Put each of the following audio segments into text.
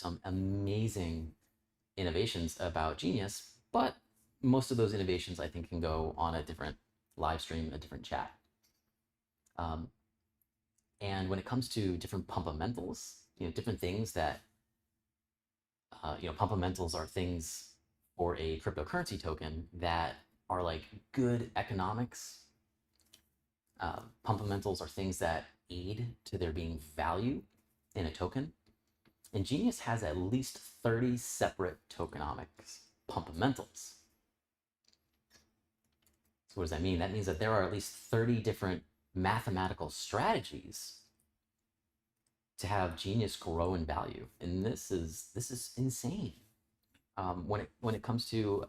some amazing innovations about Genius, but most of those innovations I think can go on a different live stream, a different chat. And when it comes to different pumpamentals, different things that, pumpamentals are things for a cryptocurrency token that are like good economics. Pumpamentals are things that aid to there being value in a token. And Genius has at least 30 separate tokenomics pumpamentals. So what does that mean? That means that there are at least 30 different mathematical strategies to have Genius grow in value, and this is insane. When it comes to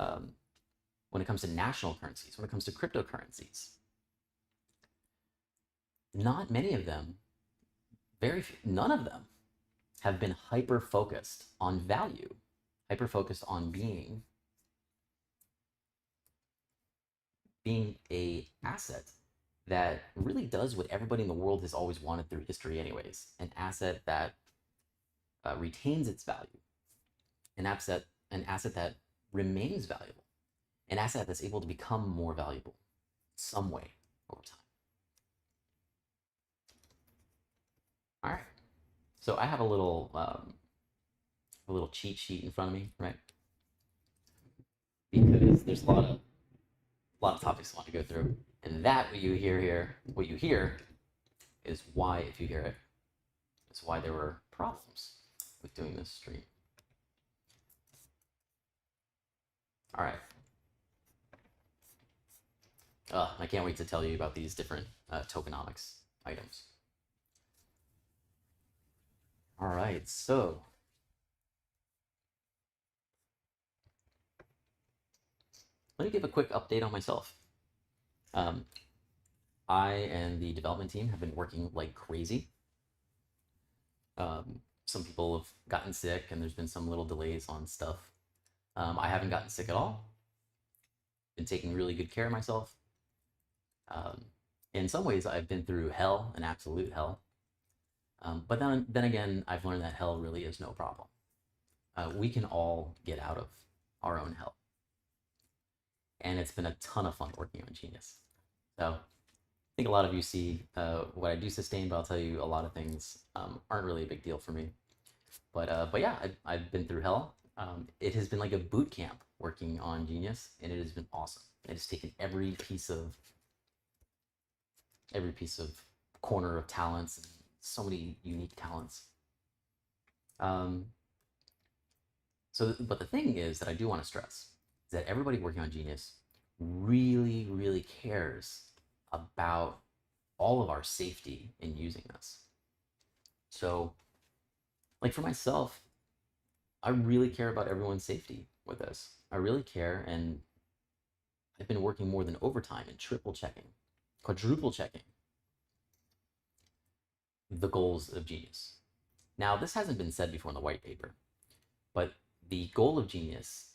national currencies, when it comes to cryptocurrencies, not many of them, very few, none of them have been hyper focused on value, hyper focused on being a asset that really does what everybody in the world has always wanted through history anyways, an asset that retains its value, an asset that remains valuable, an asset that's able to become more valuable some way over time. All right, so I have a little cheat sheet in front of me, right? Because there's a lot of topics I want to go through. And that what you hear is why, if you hear it, is why there were problems with doing this stream. All right. I can't wait to tell you about these different tokenomics items. All right, so let me give a quick update on myself. I and the development team have been working like crazy. Some people have gotten sick and there's been some little delays on stuff. I haven't gotten sick at all. Been taking really good care of myself. In some ways, I've been through hell, an absolute hell. But then again, I've learned that hell really is no problem. We can all get out of our own hell. And it's been a ton of fun working on Genius. So I think a lot of you see what I do sustain, but I'll tell you a lot of things aren't really a big deal for me. But yeah, I've been through hell. It has been like a boot camp working on Genius, and it has been awesome. It has taken every piece of corner of talents, and so many unique talents. But the thing is that I do want to stress is that everybody working on Genius really, really cares about all of our safety in using this. So, like for myself, I really care about everyone's safety with this. I really care, and I've been working more than overtime and triple checking, quadruple checking the goals of Genius. Now, this hasn't been said before in the white paper, but the goal of Genius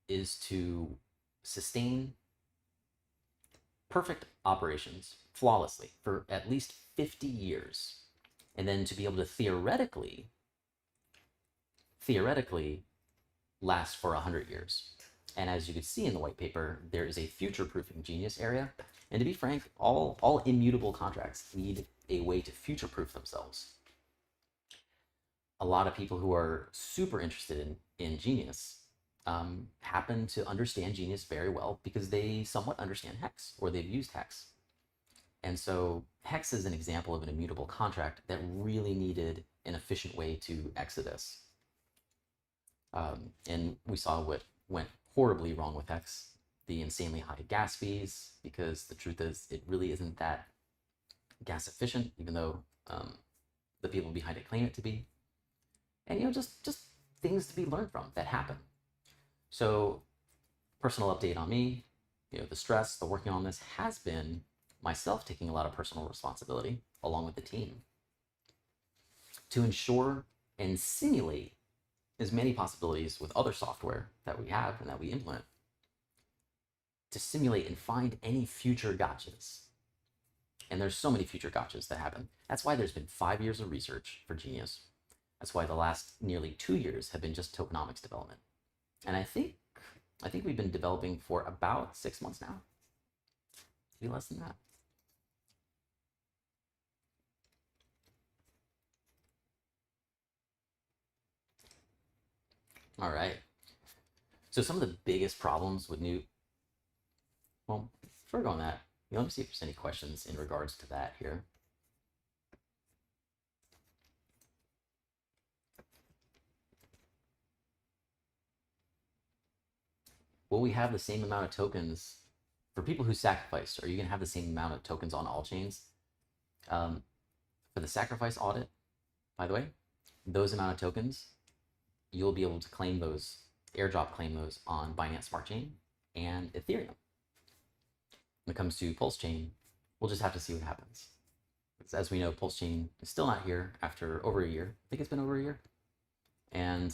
is to sustain perfect operations flawlessly for at least 50 years, and then to be able to theoretically last for 100 years. And as you can see in the white paper, there is a future-proofing Genius area. And to be frank, all immutable contracts need a way to future-proof themselves. A lot of people who are super interested in Genius happen to understand Genius very well because they somewhat understand Hex, or they've used Hex. And so Hex is an example of an immutable contract that really needed an efficient way to exodus. And we saw what went horribly wrong with Hex, the insanely high gas fees, because the truth is it really isn't that gas efficient, even though the people behind it claim it to be. And just things to be learned from that happen. So personal update on me, the stress, the working on this has been myself taking a lot of personal responsibility along with the team to ensure and simulate as many possibilities with other software that we have and that we implement to simulate and find any future gotchas. And there's so many future gotchas that happen. That's why there's been 5 years of research for Genius. That's why the last nearly 2 years have been just tokenomics development. And I think we've been developing for about 6 months now. Maybe less than that. All right. So some of the biggest problems with well, before we go on that, let me see if there's any questions in regards to that here. Will we have the same amount of tokens for people who sacrificed? Are you going to have the same amount of tokens on all chains? For the sacrifice audit, by the way, those amount of tokens, you'll be able to claim those, airdrop claim those on Binance Smart Chain and Ethereum. When it comes to Pulse Chain, we'll just have to see what happens. Because as we know, Pulse Chain is still not here after over a year. I think it's been over a year. And